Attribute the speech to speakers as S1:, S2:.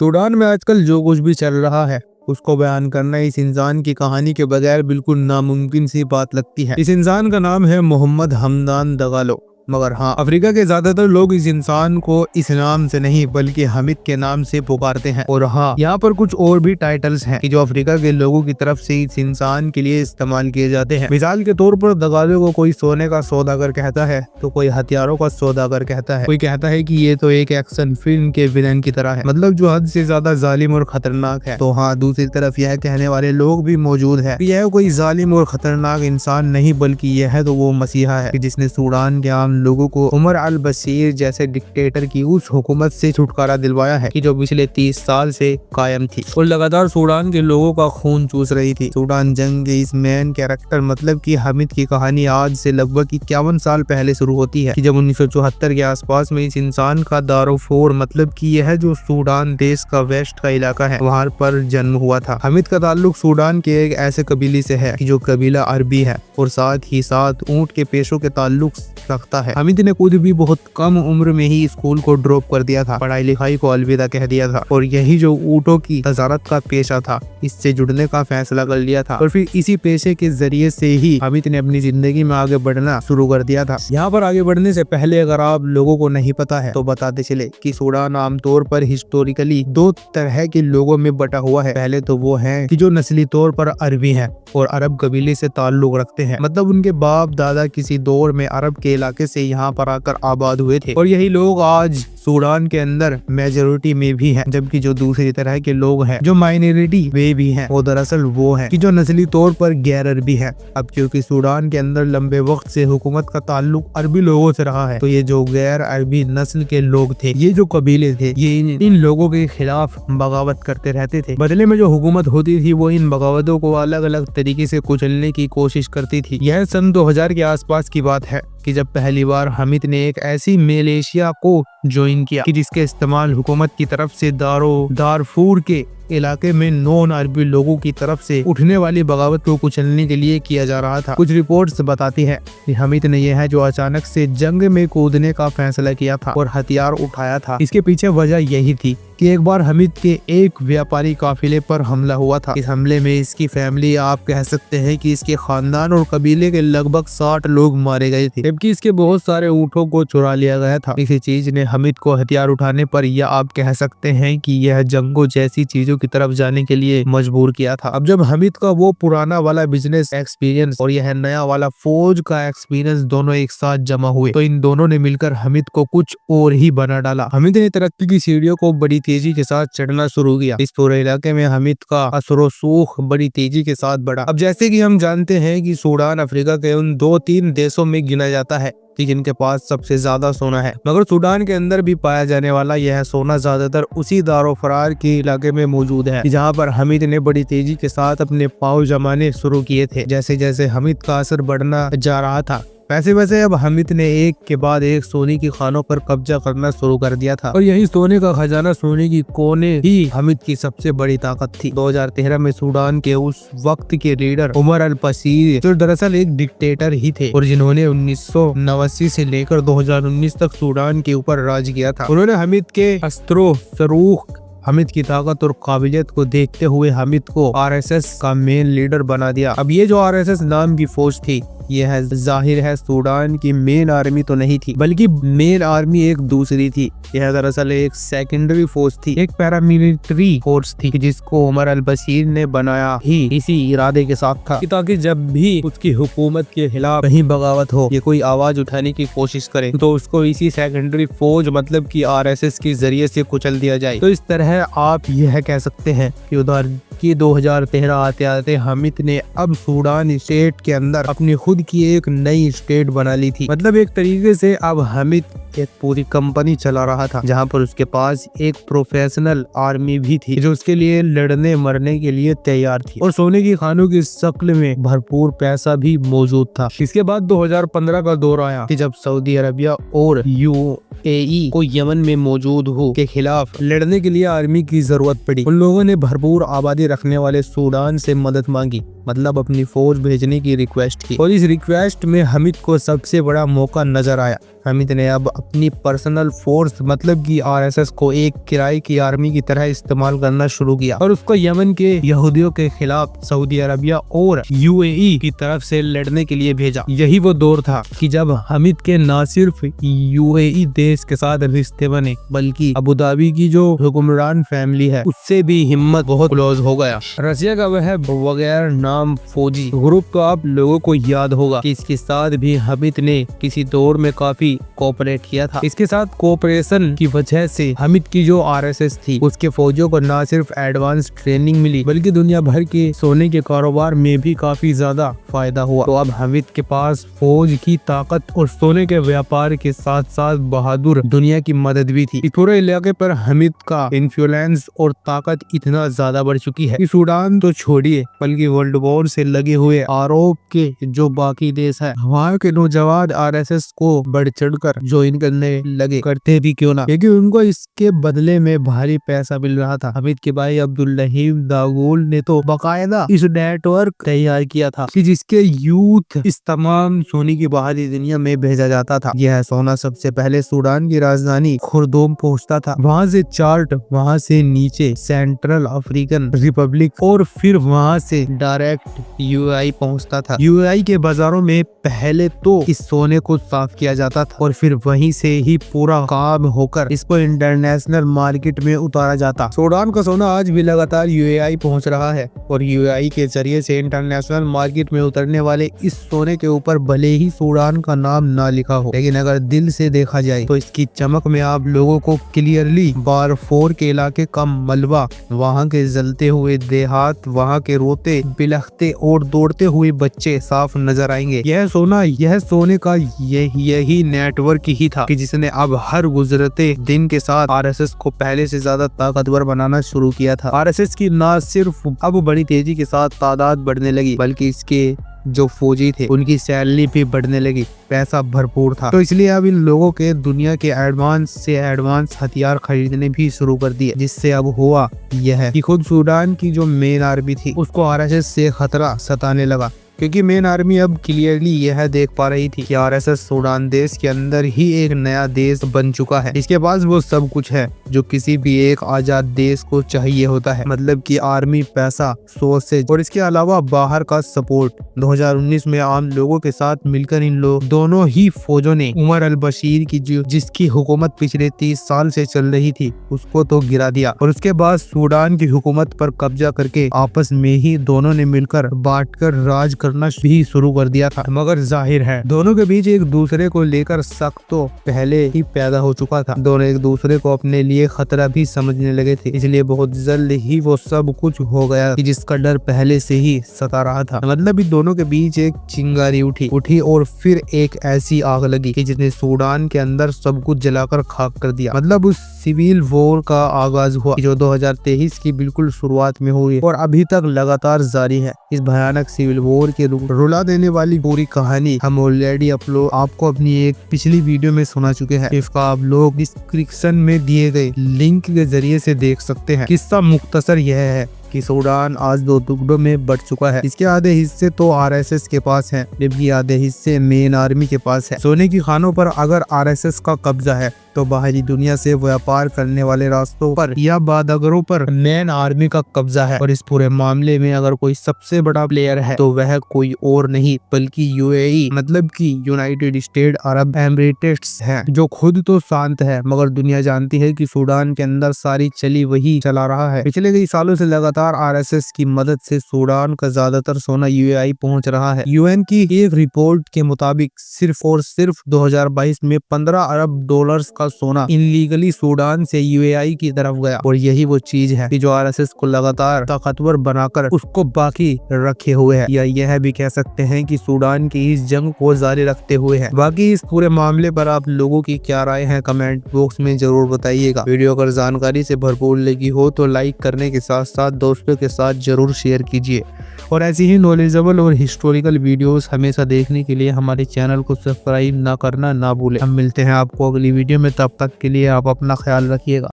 S1: Sudan में आजकल जो कुछ भी चल रहा है उसको बयान करना इस इंसान की कहानी के बगैर बिल्कुल नामुमकिन सी बात लगती है। इस इंसान का नाम है मोहम्मद हमदान दगालो। मगर हाँ, अफ्रीका के ज्यादातर लोग इस इंसान को इस नाम से नहीं बल्कि हामिद के नाम से पुकारते हैं। और हाँ, यहाँ पर कुछ और भी टाइटल्स हैं कि जो अफ्रीका के लोगों की तरफ से इस इंसान के लिए इस्तेमाल किए जाते हैं। मिसाल के तौर पर दगालो को कोई सोने का सौदागर कहता है तो कोई हथियारों का सौदागर कहता है। कोई कहता है कि ये तो एक एक्शन फिल्म के विलन की तरह है, मतलब जो हद से ज्यादा जालिम और खतरनाक है। तो हाँ, दूसरी तरफ यह कहने वाले लोग भी मौजूद है। यह कोई जालिम और खतरनाक इंसान नहीं बल्कि यह है तो वो मसीहा है जिसने सूडान के आम लोगों को उमर अल बशीर जैसे डिक्टेटर की उस हुकूमत से छुटकारा दिलवाया है कि जो पिछले 30 साल से कायम थी और लगातार सूडान के लोगों का खून चूस रही थी। सूडान जंग के इस मेन कैरेक्टर मतलब कि हामिद की कहानी आज से लगभग 51 साल पहले शुरू होती है कि जब 1974 के आसपास में इस इंसान का दारोफोर मतलब कि यह जो सूडान देश का वेस्ट का इलाका है वहाँ पर जन्म हुआ था। हामिद का ताल्लुक सूडान के एक ऐसे कबीले से है कि जो कबीला अरबी है और साथ ही साथ ऊंट के पेशों के ताल्लुक रखता है। हामिद ने खुद भी बहुत कम उम्र में ही स्कूल को ड्रॉप कर दिया था, पढ़ाई लिखाई को अलविदा कह दिया था और यही जो ऊँटों की तजारत का पेशा था इससे जुड़ने का फैसला कर लिया था। और फिर इसी पेशे के जरिए से ही हामिद ने अपनी जिंदगी में आगे बढ़ना शुरू कर दिया था। यहाँ पर आगे बढ़ने से पहले अगर आप लोगों को नहीं पता है तो बताते चले कि सूडान आमतौर पर हिस्टोरिकली दो तरह के लोगों में बटा हुआ है। पहले तो वो है कि जो नस्ली तौर पर अरबी हैं और अरब कबीले से ताल्लुक रखते हैं, मतलब उनके बाप दादा किसी दौर में अरब के इलाके से यहाँ पर आकर आबाद हुए थे और यही लोग आज सूडान के अंदर मेजोरिटी में भी हैं। जबकि जो दूसरी तरह के लोग हैं जो माइनॉरिटी वे भी हैं वो दरअसल वो हैं कि जो नस्ली तौर पर गैर अरबी हैं। अब क्योंकि सूडान के अंदर लंबे वक्त से हुकूमत का ताल्लुक अरबी लोगों से रहा है तो ये जो गैर अरबी नस्ल के लोग थे, ये जो कबीले थे, ये इन लोगों के खिलाफ बगावत करते रहते थे। बदले में जो हुकूमत होती थी वो इन बगावतों को अलग अलग तरीके से कुचलने की कोशिश करती थी। यह सन 2000 के आसपास की बात है कि जब पहली बार हामिद ने एक ऐसी मिलिशिया को ज्वाइन किया कि जिसके इस्तेमाल हुकूमत की तरफ से दारफूर के इलाके में नॉन अरबी लोगों की तरफ से उठने वाली बगावत को कुचलने के लिए किया जा रहा था। कुछ रिपोर्ट्स बताती है कि हामिद ने यह है जो अचानक से जंग में कूदने का फैसला किया था और हथियार उठाया था। इसके पीछे वजह यही थी कि एक बार हामिद के एक व्यापारी काफिले पर हमला हुआ था। इस हमले में इसकी फैमिली, आप कह सकते हैं कि इसके खानदान और कबीले के लगभग 60 लोग मारे गए थे, जबकि इसके बहुत सारे ऊँटों को चुरा लिया गया था। किसी चीज ने हामिद को हथियार उठाने पर, या आप कह सकते हैं कि यह जंगों जैसी चीजों की तरफ जाने के लिए मजबूर किया था। अब जब हामिद का वो पुराना वाला बिजनेस एक्सपीरियंस और यह नया वाला फौज का एक्सपीरियंस दोनों एक साथ जमा हुए तो इन दोनों ने मिलकर हामिद को कुछ और ही बना डाला। हामिद ने तरक्की की सीढ़ियों को बड़ी तेजी के साथ चढ़ना शुरू किया। इस पूरे इलाके में हामिद का असर सूख बड़ी तेजी के साथ बढ़ा। अब जैसे कि हम जानते हैं कि सूडान अफ्रीका के उन 2-3 देशों में गिना जाता है कि जिनके पास सबसे ज्यादा सोना है, मगर सूडान के अंदर भी पाया जाने वाला यह सोना ज्यादातर उसी दारोफरार के इलाके में मौजूद है जहाँ पर हामिद ने बड़ी तेजी के साथ अपने पांव जमाने शुरू किए थे। जैसे जैसे हामिद का असर बढ़ना जा रहा था वैसे वैसे अब हामिद ने एक के बाद एक सोने की खानों पर कब्जा करना शुरू कर दिया था और यही सोने का खजाना, सोने की कोने ही हामिद की सबसे बड़ी ताकत थी। 2013 में सूडान के उस वक्त के लीडर उमर अल बशीर, जो दरअसल एक डिक्टेटर ही थे और जिन्होंने 1989 से लेकर 2019 तक सूडान के ऊपर राज किया था, उन्होंने हामिद के अस्त्रो सरूख, हामिद की ताकत और काबिलियत को देखते हुए हामिद को आरएसएस का मेन लीडर बना दिया। अब ये जो आरएसएस नाम की फौज थी यह है जाहिर है सूडान की मेन आर्मी तो नहीं थी, बल्कि मेन आर्मी एक दूसरी थी। यह दरअसल एक सेकेंडरी फोर्स थी, एक पैरामिलिट्री फोर्स थी जिसको उमर अल बशीर ने बनाया ही इसी इरादे के साथ था कि ताकि जब भी उसकी हुकूमत के खिलाफ कहीं बगावत हो, ये कोई आवाज उठाने की कोशिश करे तो उसको इसी सेकेंडरी फौज मतलब कि आरएसएस के जरिए से कुचल दिया जाए। तो इस तरह आप यह कह सकते हैं कि उधर की 2013 आते आते हामिद ने अब सूडान स्टेट के अंदर अपनी खुद की एक नई स्टेट बना ली थी। मतलब एक तरीके से अब हामिद एक पूरी कंपनी चला रहा था जहां पर उसके पास एक प्रोफेशनल आर्मी भी थी जो उसके लिए लड़ने मरने के लिए तैयार थी और सोने की खानों की शक्ल में भरपूर पैसा भी मौजूद था। इसके बाद 2015 का दौर आया कि जब सऊदी अरबिया और यूएई को यमन में मौजूद हो के खिलाफ लड़ने के लिए आर्मी की जरूरत पड़ी। उन लोगों ने भरपूर आबादी रखने वाले सूडान से मदद मांगी, मतलब अपनी फौज भेजने की रिक्वेस्ट की और इस रिक्वेस्ट में हामिद को सबसे बड़ा मौका नजर आया। हामिद ने अब अपनी पर्सनल फोर्स मतलब कि आरएसएस को एक किराए की आर्मी की तरह इस्तेमाल करना शुरू किया और उसको यमन के यहूदियों के खिलाफ सऊदी अरबिया और यूएई की तरफ से लड़ने के लिए भेजा। यही वो दौर था कि जब हामिद के न सिर्फ यूएई देश के साथ रिश्ते बने बल्कि अबू धाबी की जो हुक्मरान फैमिली है उससे भी हिम्मत बहुत क्लोज हो गया। रशिया का वह बगैर नाम फौजी ग्रुप तो आप लोगों को याद होगा कि इसके साथ भी हामिद ने किसी दौर में काफी कोऑपरेट किया था। इसके साथ कोऑपरेशन की वजह से हामिद की जो आरएसएस थी उसके फौजियों को न सिर्फ एडवांस ट्रेनिंग मिली बल्कि दुनिया भर के सोने के कारोबार में भी काफी ज्यादा फायदा हुआ। तो अब हामिद के पास फौज की ताकत और सोने के व्यापार के साथ साथ बहादुर दुनिया की मदद भी थी। इस पूरे इलाके पर हामिद का इन्फ्लुएंस और ताकत इतना ज्यादा बढ़ चुकी है कि सूडान तो छोड़िए बल्कि वर्ल्ड वॉर से लगे हुए अरब के जो बाकी देश है वहाँ के नौजवान आरएसएस को बढ़ चढ़कर ज्वाइन करने लगे, करते भी क्यों ना, क्योंकि उनको इसके बदले में भारी पैसा मिल रहा था। हामिद के भाई अब्दुल्लाहीम दागुल ने तो बाकायदा इस नेटवर्क तैयार किया था कि जिसके यूथ इस तमाम सोने की बाहरी दुनिया में भेजा जाता था। यह सोना सबसे पहले सूडान की राजधानी खुर्दुम पहुंचता था, वहां से चार्ट, वहां से नीचे सेंट्रल अफ्रीकन रिपब्लिक और फिर वहां से डायरेक्ट यूएई पहुंचता था। यूएई के बाजारों में पहले तो इस सोने को साफ किया जाता था और फिर वहीं से ही पूरा काम होकर इसको इंटरनेशनल मार्केट में उतारा जाता। सूडान का सोना आज भी लगातार यूएई पहुंच रहा है और यूएई के जरिए से इंटरनेशनल मार्केट में उतरने वाले इस सोने के ऊपर भले ही सूडान का नाम ना लिखा हो, लेकिन अगर दिल से देखा जाए तो इसकी चमक में आप लोगों को क्लियरली बारफोर के इलाके का मलबा, वहाँ के जलते हुए देहात, वहाँ के रोते बिलखते और दौड़ते हुए बच्चे साफ नजर आएंगे। यह सोने का यही नेटवर्क ही था कि जिसने अब हर गुजरते दिन के साथ आरएसएस को पहले से ज्यादा ताकतवर बनाना शुरू किया था। आरएसएस की न सिर्फ अब बड़ी तेजी के साथ तादाद बढ़ने लगी बल्कि इसके जो फौजी थे उनकी सैलरी भी बढ़ने लगी, पैसा भरपूर था। तो इसलिए अब इन लोगों के दुनिया के एडवांस से एडवांस हथियार खरीदने भी शुरू कर दिए, जिससे अब हुआ यह कि खुद सूडान की जो मेन आर्मी थी उसको आरएसएस से खतरा सताने लगा, क्योंकि मेन आर्मी अब क्लियरली यह देख पा रही थी कि आरएसएस सूडान देश के अंदर ही एक नया देश बन चुका है। इसके पास वो सब कुछ है जो किसी भी एक आजाद देश को चाहिए होता है, मतलब कि आर्मी, पैसा, सोर्सेज और इसके अलावा बाहर का सपोर्ट। 2019 में आम लोगों के साथ मिलकर इन दोनों ही फौजों ने उमर अल बशीर की जिसकी हुकूमत पिछले 30 साल से चल रही थी उसको तो गिरा दिया और उसके बाद सूडान की हुकूमत पर कब्जा करके आपस में ही दोनों ने मिलकर बांटकर राज करना भी शुरू कर दिया था। मगर जाहिर है दोनों के बीच एक दूसरे को लेकर शक तो पहले ही पैदा हो चुका था। दोनों एक दूसरे को अपने लिए खतरा भी समझने लगे थे, इसलिए बहुत जल्द ही वो सब कुछ हो गया कि जिसका डर पहले से ही सता रहा था। मतलब इन दोनों के बीच एक चिंगारी उठी और फिर एक ऐसी आग लगी कि जिसने सूडान के अंदर सब कुछ जलाकर खाक कर दिया। मतलब उस सिविल वॉर का आगाज हुआ जो 2023 की बिल्कुल शुरुआत में हुई और अभी तक लगातार जारी है। इस भयानक सिविल वॉर के रुला देने वाली पूरी कहानी हम ऑलरेडी आपको अपनी एक पिछली वीडियो में सुना चुके हैं। इसका आप लोग डिस्क्रिप्शन में दिए गए लिंक के जरिए से देख सकते हैं। किस्सा मुख्तसर यह है कि सूडान आज 2 टुकड़ों में बढ़ चुका है। इसके आधे हिस्से तो आरएसएस के पास हैं, जबकि आधे हिस्से मेन आर्मी के पास है। सोने की खानों पर अगर आरएसएस का कब्जा है तो बाहरी दुनिया से व्यापार करने वाले रास्तों पर या बादगरों पर मेन आर्मी का कब्जा है। और इस पूरे मामले में अगर कोई सबसे बड़ा प्लेयर है तो वह कोई और नहीं बल्कि यूएई, मतलब कि यूनाइटेड स्टेट अरब एमिरेट्स है, जो खुद तो शांत है मगर दुनिया जानती है कि सूडान के अंदर सारी चली वही चला रहा है। पिछले कई सालों से लगातार आरएसएस की मदद से सूडान का ज्यादातर सोना यूएई पहुंच रहा है। यूएन की एक रिपोर्ट के मुताबिक सिर्फ और सिर्फ 2022 में 15 अरब डॉलर्स का सोना इनलीगली सूडान से यूएई की तरफ गया। और यही वो चीज है कि जो आरएसएस को लगातार ताकतवर बनाकर उसको बाकी रखे हुए है, या यह भी कह सकते हैं कि सूडान की इस जंग को जारी रखते हुए है। बाकी इस पूरे मामले पर आप लोगों की क्या राय है कमेंट बॉक्स में जरूर बताइएगा। वीडियो अगर जानकारी से भरपूर लगी हो तो लाइक करने के साथ साथ दोस्तों के साथ जरूर शेयर कीजिए और ऐसी ही नॉलेजेबल और हिस्टोरिकल वीडियोस हमेशा देखने के लिए हमारे चैनल को सब्सक्राइब ना करना ना भूलें। हम मिलते हैं आपको अगली वीडियो में, तब तक के लिए आप अपना ख्याल रखिएगा।